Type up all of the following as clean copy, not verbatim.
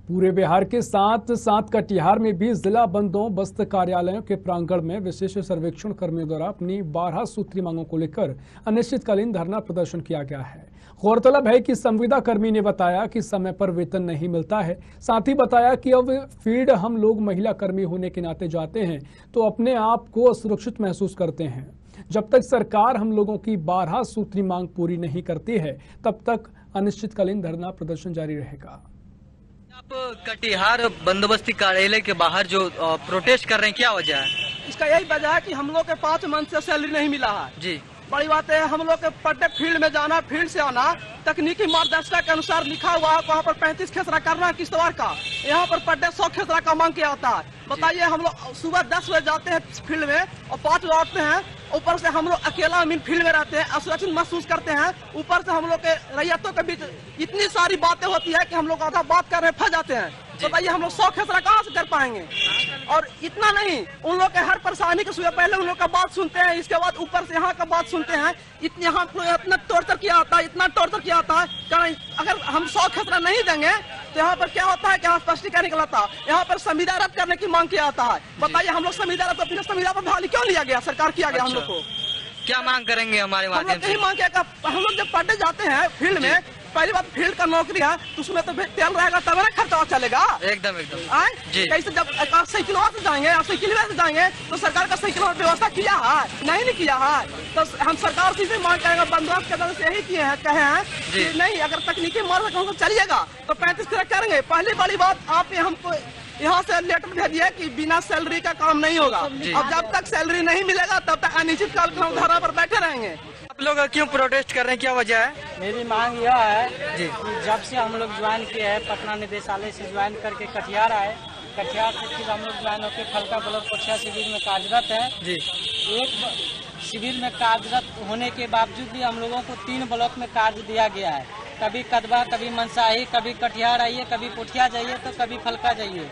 पूरे बिहार के साथ साथ कटिहार में भी जिला बंदोबस्त कार्यालयों के प्रांगण में विशेष सर्वेक्षण कर्मियों द्वारा अपनी 12 सूत्री मांगों को लेकर अनिश्चितकालीन धरना प्रदर्शन किया गया है। गौरतलब है कि संविदा कर्मी ने बताया कि समय पर वेतन नहीं मिलता है। साथ ही बताया कि अब फील्ड हम लोग महिला कर्मी होने के नाते जाते हैं तो अपने आप को असुरक्षित महसूस करते हैं। जब तक सरकार हम लोगों की 12 सूत्री मांग पूरी नहीं करती है तब तक अनिश्चितकालीन धरना प्रदर्शन जारी रहेगा। आप कटिहार बंदोबस्ती कार्यालय के बाहर जो प्रोटेस्ट कर रहे हैं, क्या वजह है? इसका यही वजह है कि हम लोग के 5 मंथ से सैलरी नहीं मिला है जी। बड़ी बात है, हम लोग के पर डे फील्ड में जाना, फील्ड से आना, तकनीकी मार्गदर्शिका के अनुसार लिखा हुआ है वहाँ पर 35 खेसरा करना है किश्तवाड़ का, यहाँ पर पर डे 100 खेसरा का मांग किया जाता है। बताइए, हम लोग सुबह 10 बजे जाते हैं फील्ड में और 5 बजे लौटते हैं। ऊपर से हम लोग अकेला फील्ड में रहते हैं, असुरक्षित महसूस करते हैं। ऊपर से हम लोग के रैयतों के बीच इतनी सारी बातें होती है कि हम लोग आधा बात कर रहे फंस जाते हैं। बताइए, हम लोग 100 खेसरा कहाँ से कर पाएंगे? और इतना नहीं, उन लोग के हर परेशानी के सुबह पहले उन लोग का बात सुनते हैं, इसके बाद ऊपर से यहाँ का बात सुनते हैं। यहाँ इतना टॉर्चर किया जाता है, इतना टॉर्चर किया जाता है। कारण अगर हम 100 खेसरा नहीं देंगे तो यहाँ पर क्या होता है कि स्पष्टीकरण निकलता है, यहाँ पर संविदा रद्द करने की मांग किया जाता है। बताइए, हम लोग संविदा रद्द, फिर संविदा पर बहाली क्यों लिया गया, सरकार किया गया? हम लोग को क्या मांग करेंगे? हमारे माध्यम से मांग किया, हम लोग जब पढ़ने जाते हैं फील्ड में, पहली बात फील्ड का नौकरी है तो उसमें तो तेल रहेगा तब ना खर्चा चलेगा। एकदम कैसे जब साइकिलों से जाएंगे, आप साइकिल से जाएंगे तो सरकार का साइकिल व्यवस्था किया है? नहीं किया है। तो हम सरकार से मांग करेंगे, बंदोबस्त के तरफ से यही किए हैं, कहे हैं कि नहीं, अगर तकनीकी मार्ग चलिएगा तो 35 तरह करेंगे। पहली बड़ी बात, आप हमको यहाँ से लेटर भेजिए कि बिना सैलरी का काम नहीं होगा। अब जब तक सैलरी नहीं मिलेगा तब तक अनिश्चितकाल हम धरना पर बैठे रहेंगे। आप लोग क्यों प्रोटेस्ट कर रहे हैं, क्या वजह है? मेरी मांग यह है कि जब से हम लोग ज्वाइन किए हैं, पटना निदेशालय से ज्वाइन करके कटिहार आए, कटिहार से फिर हम लोग ज्वाइन होकर फलका ब्लॉक परीक्षा शिविर में कार्यरत है जी। एक शिविर में कार्यरत होने के बावजूद भी हम लोगों को 3 ब्लॉक में कार्य दिया गया है। कभी कदवा, कभी मनसाही, कभी कटिहार आइए, कभी पुठिया जाइए तो कभी फलका जाइए,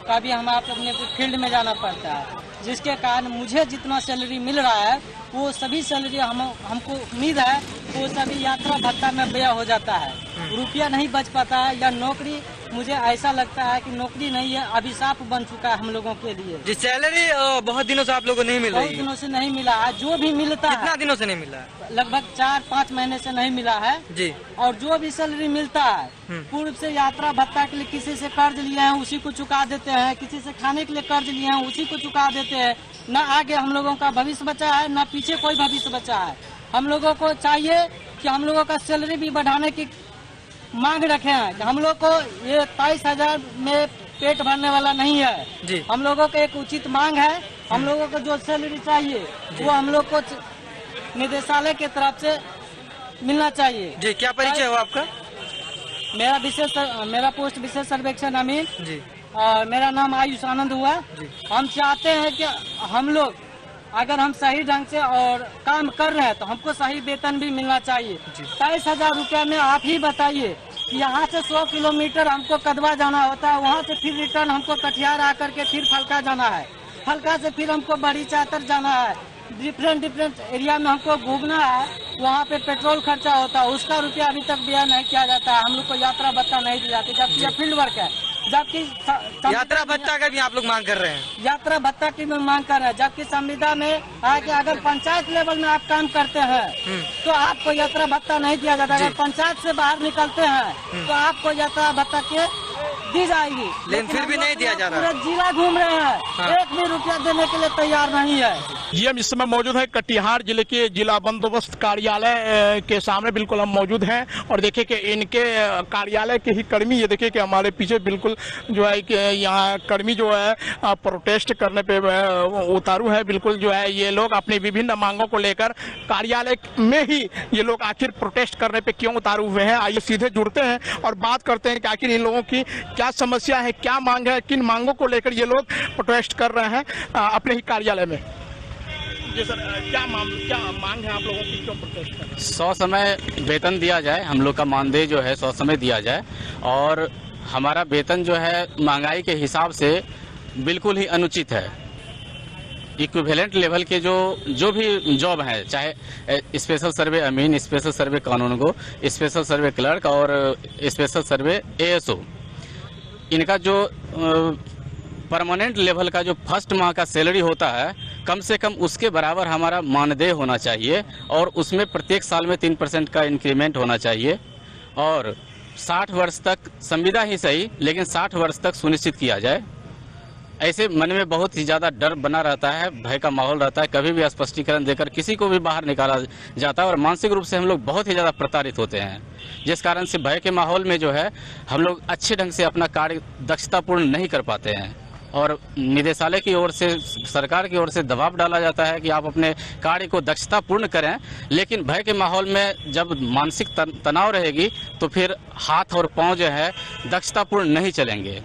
कभी हम आप अपने फील्ड में जाना पड़ता है। जिसके कारण मुझे जितना सैलरी मिल रहा है वो सभी सैलरी हमको उम्मीद है वो सभी यात्रा भत्ता में व्यय हो जाता है, रुपया नहीं बच पाता है। या नौकरी, मुझे ऐसा लगता है कि नौकरी नहीं है, अभिशाप बन चुका है हम लोगों के लिए। जी, सैलरी बहुत दिनों से आप लोगों को नहीं मिल रही है? बहुत दिनों से नहीं मिला है। जो भी मिलता है, कितना दिनों से नहीं मिला है? लगभग 4-5 महीने से नहीं मिला है जी। और जो भी सैलरी मिलता है पूर्व से यात्रा भत्ता के लिए किसी से कर्ज लिए हैं उसी को चुका देते हैं, किसी से खाने के लिए कर्ज लिए हैं उसी को चुका देते हैं। न आगे हम लोगों का भविष्य बचा है, न पीछे कोई भविष्य बचा है। हम लोगों को चाहिए कि हम लोगों का सैलरी भी बढ़ाने की मांग रखे हैं। हम लोग को ये 23,000 में पेट भरने वाला नहीं है जी। हम लोगों को एक उचित मांग है, हम लोगों को जो सैलरी चाहिए वो हम लोग को निदेशालय के तरफ से मिलना चाहिए जी। क्या परिचय हो आपका? मेरा पोस्ट विशेष सर्वेक्षण अमीन जी, और मेरा नाम आयुष आनंद हुआ जी। हम चाहते हैं कि हम लोग अगर हम सही ढंग से और काम कर रहे हैं तो हमको सही वेतन भी मिलना चाहिए। 23,000 रुपया में आप ही बताइए कि यहाँ से 100 किलोमीटर हमको कदवा जाना होता है, वहाँ से फिर रिटर्न हमको कटिहार आकर के फिर फलका जाना है, फलका से फिर हमको बड़ी चातर जाना है, डिफरेंट एरिया में हमको घूमना है, वहाँ पे पेट्रोल खर्चा होता है, उसका रुपया अभी तक व्यय नहीं किया जाता है। हम लोग को यात्रा भत्ता नहीं दी जाती, जबकि यह फील्ड वर्क है। जबकि यात्रा भत्ता का भी आप लोग मांग कर रहे हैं? यात्रा भत्ता की भी मांग कर रहे हैं, जबकि संविदा में है कि अगर पंचायत लेवल में आप काम करते हैं तो आपको यात्रा भत्ता नहीं दिया जाता। अगर पंचायत से बाहर निकलते हैं तो आपको यात्रा भत्ता के दी जाएगी, लेकिन फिर भी नहीं दिया जा रहा। पूरे जिला घूम रहे हैं, एक भी रुपया देने के लिए तैयार नहीं है जी। हम इस समय मौजूद है कटिहार जिले के जिला बंदोबस्त कार्यालय के सामने, बिल्कुल हम मौजूद हैं। और देखिए कि इनके कार्यालय के ही कर्मी, ये देखिए कि हमारे पीछे बिल्कुल जो है कि यहाँ कर्मी जो है प्रोटेस्ट करने पे उतारू है। बिल्कुल जो है ये लोग अपनी विभिन्न मांगों को लेकर कार्यालय में ही ये लोग आखिर प्रोटेस्ट करने पे क्यों उतारू हुए हैं। आइए सीधे जुड़ते हैं और बात करते हैं कि आखिर इन लोगों की क्या समस्या है, क्या मांग है, किन मांगों को लेकर ये लोग प्रोटेस्ट कर रहे हैं अपने ही कार्यालय में। जी सर, क्या मांग है आप लोगों की, क्यों प्रोटेस्ट कर रहे हैं? 100 समय वेतन दिया जाए, हम लोग का मानदेय जो है 100 समय दिया जाए, और हमारा वेतन जो है महंगाई के हिसाब से बिल्कुल ही अनुचित है। इक्विवेलेंट लेवल के जो भी जॉब है, चाहे स्पेशल सर्वे अमीन, स्पेशल सर्वे कानूनगो, स्पेशल सर्वे क्लर्क और स्पेशल सर्वे ASO, इनका जो परमानेंट लेवल का जो फर्स्ट माह का सैलरी होता है, कम से कम उसके बराबर हमारा मानदेय होना चाहिए और उसमें प्रत्येक साल में 3% का इंक्रीमेंट होना चाहिए। और 60 वर्ष तक संविदा ही सही, लेकिन 60 वर्ष तक सुनिश्चित किया जाए। ऐसे मन में बहुत ही ज़्यादा डर बना रहता है, भय का माहौल रहता है, कभी भी स्पष्टीकरण देकर किसी को भी बाहर निकाला जाता है और मानसिक रूप से हम लोग बहुत ही ज़्यादा प्रताड़ित होते हैं, जिस कारण से भय के माहौल में जो है हम लोग अच्छे ढंग से अपना कार्य दक्षतापूर्ण नहीं कर पाते हैं और निदेशालय की ओर से, सरकार की ओर से दबाव डाला जाता है कि आप अपने कार्य को दक्षतापूर्ण करें, लेकिन भय के माहौल में जब मानसिक तनाव रहेगी तो फिर हाथ और पाँव जो है दक्षतापूर्ण नहीं चलेंगे।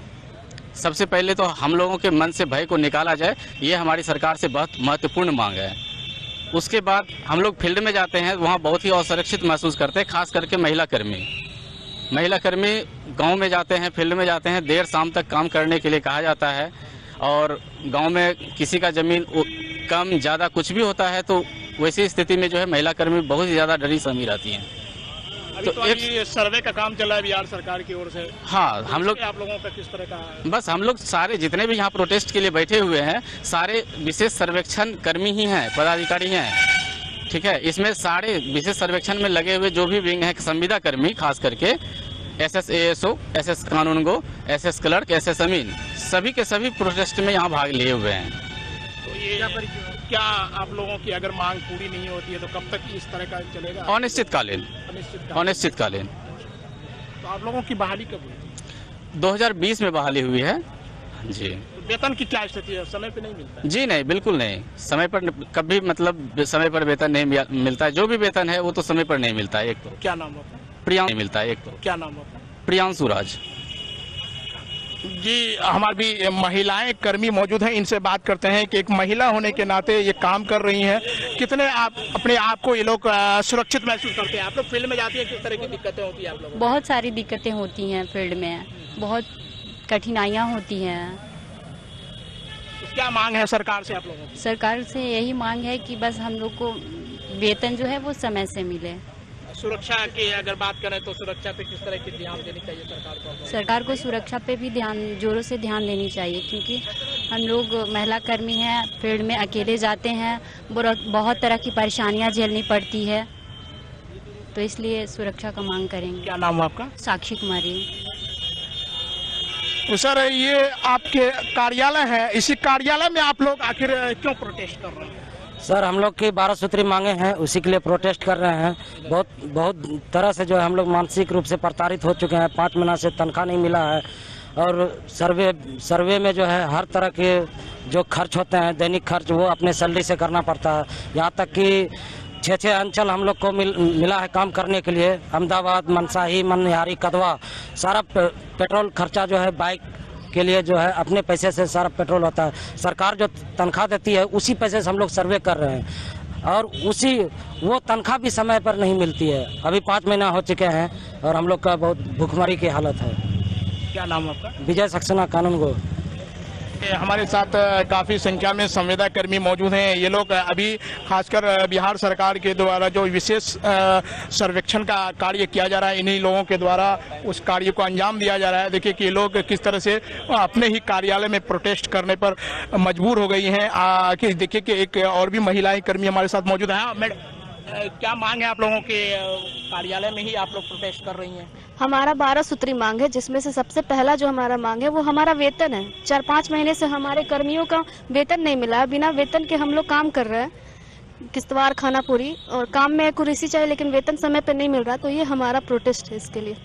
सबसे पहले तो हम लोगों के मन से भय को निकाला जाए, ये हमारी सरकार से बहुत महत्वपूर्ण मांग है। उसके बाद हम लोग फील्ड में जाते हैं, वहाँ बहुत ही असुरक्षित महसूस करते हैं, खास करके महिला कर्मी गांव में जाते हैं, फील्ड में जाते हैं, देर शाम तक काम करने के लिए कहा जाता है और गांव में किसी का ज़मीन कम ज़्यादा कुछ भी होता है तो वैसी स्थिति में जो है महिला कर्मी बहुत ही ज़्यादा डरी सहमी रहती हैं। तो एक सर्वे का काम चल रहा है बिहार सरकार की ओर से। हाँ, हम लोग, आप लोगों का किस तरह का? बस हम लोग सारे जितने भी यहाँ प्रोटेस्ट के लिए बैठे हुए हैं सारे विशेष सर्वेक्षण कर्मी ही हैं, पदाधिकारी हैं, ठीक है। इसमें सारे विशेष सर्वेक्षण में लगे हुए जो भी विंग है, संविदा कर्मी खास करके SS ASO, SS कानूनगो, SS क्लर्क, SS अमीन, सभी के सभी प्रोटेस्ट में यहाँ भाग लिए हुए हैं। तो ये क्या आप लोगों की अगर मांग पूरी नहीं होती है तो कब तक इस तरह का चलेगा? अनिश्चितकालीन। तो आप लोगों की बहाली कब हुई? 2020 में बहाली हुई है जी। तो वेतन की क्या स्थिति है? समय पे नहीं मिलता? जी नहीं, बिल्कुल नहीं, समय पर कभी मतलब समय पर वेतन नहीं मिलता है। जो भी वेतन है वो तो समय पर नहीं मिलता है। एक तो क्या नाम होता है? प्रियांशु नहीं मिलता है। एक तो क्या नाम होता है? प्रियांशु राज जी। हमारी भी महिलाएं कर्मी मौजूद हैं, इनसे बात करते हैं कि एक महिला होने के नाते ये काम कर रही हैं, कितने आप अपने आप को ये लोग सुरक्षित महसूस करते हैं? आप लोग फील्ड में जाती हैं, किस तरह की दिक्कतें होती है आप लोगों को? बहुत सारी दिक्कतें होती हैं फील्ड में, बहुत कठिनाइयाँ होती हैं। तो क्या मांग है सरकार से आप लोगों की? सरकार से यही मांग है कि बस हम लोग को वेतन जो है वो समय से मिले। सुरक्षा की अगर बात करें तो सुरक्षा पे किस तरह की ध्यान देनी चाहिए सरकार को? सुरक्षा पे भी जोरों से ध्यान देनी चाहिए, क्योंकि हम लोग महिला कर्मी हैं, फील्ड में अकेले जाते हैं, बहुत तरह की परेशानियां झेलनी पड़ती है, तो इसलिए सुरक्षा का मांग करेंगे। क्या नाम है आपका? साक्षी कुमारी। तो सर, ये आपके कार्यालय है, इसी कार्यालय में आप लोग आखिर क्यों प्रोटेस्ट कर रहे हैं? सर, हम लोग की 12 सूत्री मांगे हैं, उसी के लिए प्रोटेस्ट कर रहे हैं। बहुत तरह से जो है हम लोग मानसिक रूप से प्रताड़ित हो चुके हैं। 5 महीना से तनख्वाह नहीं मिला है और सर्वे में जो है हर तरह के जो खर्च होते हैं, दैनिक खर्च, वो अपने सैलरी से करना पड़ता है। यहाँ तक कि 6 अंचल हम लोग को मिला है काम करने के लिए। अहमदाबाद, मनसाही, मनिहारी, कदवा, सारा पेट्रोल खर्चा जो है बाइक के लिए जो है अपने पैसे से सारा पेट्रोल होता है। सरकार जो तनख्वाह देती है उसी पैसे से हम लोग सर्वे कर रहे हैं और वो तनख्वाह भी समय पर नहीं मिलती है। अभी 5 महीना हो चुके हैं और हम लोग का बहुत भूखमरी की हालत है। क्या नाम है आपका? विजय सक्सेना, कानूनगो। हमारे साथ काफ़ी संख्या में संविदा कर्मी मौजूद हैं। ये लोग अभी खासकर बिहार सरकार के द्वारा जो विशेष सर्वेक्षण का कार्य किया जा रहा है, इन्हीं लोगों के द्वारा उस कार्य को अंजाम दिया जा रहा है। देखिए कि ये लोग किस तरह से अपने ही कार्यालय में प्रोटेस्ट करने पर मजबूर हो गई हैं। कि देखिए कि एक और भी महिलाएं कर्मी हमारे साथ मौजूद हैं। मैडम, क्या मांग है आप लोगों के? कार्यालय में ही आप लोग प्रोटेस्ट कर रही हैं? हमारा 12 सूत्री मांग है, जिसमें से सबसे पहला जो हमारा मांग है वो हमारा वेतन है। 4-5 महीने से हमारे कर्मियों का वेतन नहीं मिला है। बिना वेतन के हम लोग काम कर रहे हैं, किश्तवाड़, खाना पूरी, और काम में एक्यूरेसी चाहिए लेकिन वेतन समय पर नहीं मिल रहा। तो ये हमारा प्रोटेस्ट है इसके लिए।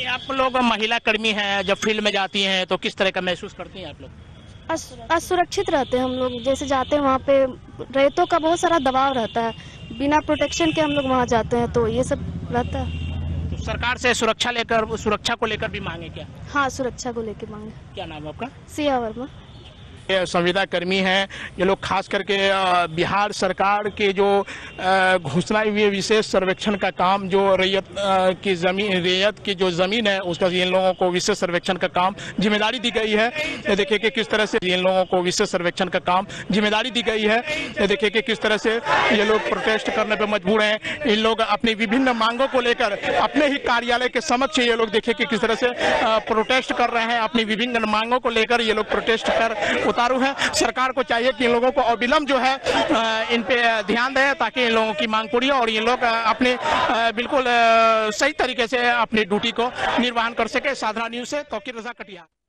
आप लोग महिला कर्मी हैं, जब फील्ड में जाती हैं तो किस तरह का महसूस करती हैं आप लोग? असुरक्षित रहते हैं हम लोग। जैसे जाते हैं वहाँ पे रेतों का बहुत सारा दबाव रहता है, बिना प्रोटेक्शन के हम लोग वहाँ जाते हैं, तो ये सब रहता है। तो सरकार से सुरक्षा को लेकर भी मांगे क्या? हाँ, सुरक्षा को लेकर मांगे। क्या नाम है आपका? सिया वर्मा। संविदा कर्मी हैं ये लोग, खास करके बिहार सरकार के जो घोषणा हुई विशेष सर्वेक्षण का काम, जो रैयत की जो जमीन है उसका इन लोगों को विशेष सर्वेक्षण का काम जिम्मेदारी दी गई है। ये देखिए कि किस तरह से इन लोगों को विशेष सर्वेक्षण का काम जिम्मेदारी दी गई है। ये देखिए कि किस तरह से ये लोग प्रोटेस्ट करने पर मजबूर हैं। इन लोग अपनी विभिन्न मांगों को लेकर अपने ही कार्यालय के समक्ष ये लोग देखिए कि किस तरह से प्रोटेस्ट कर रहे हैं। अपनी विभिन्न मांगों को लेकर ये लोग प्रोटेस्ट कर उतारू हैं। सरकार को चाहिए कि इन लोगों को अविलंब जो है इन पे ध्यान दें ताकि इन लोगों की मांग पूरी हो और ये लोग अपने बिल्कुल सही तरीके से अपनी ड्यूटी को निर्वहन कर सके। साधना न्यूज से तौकीर रजा कटिहार।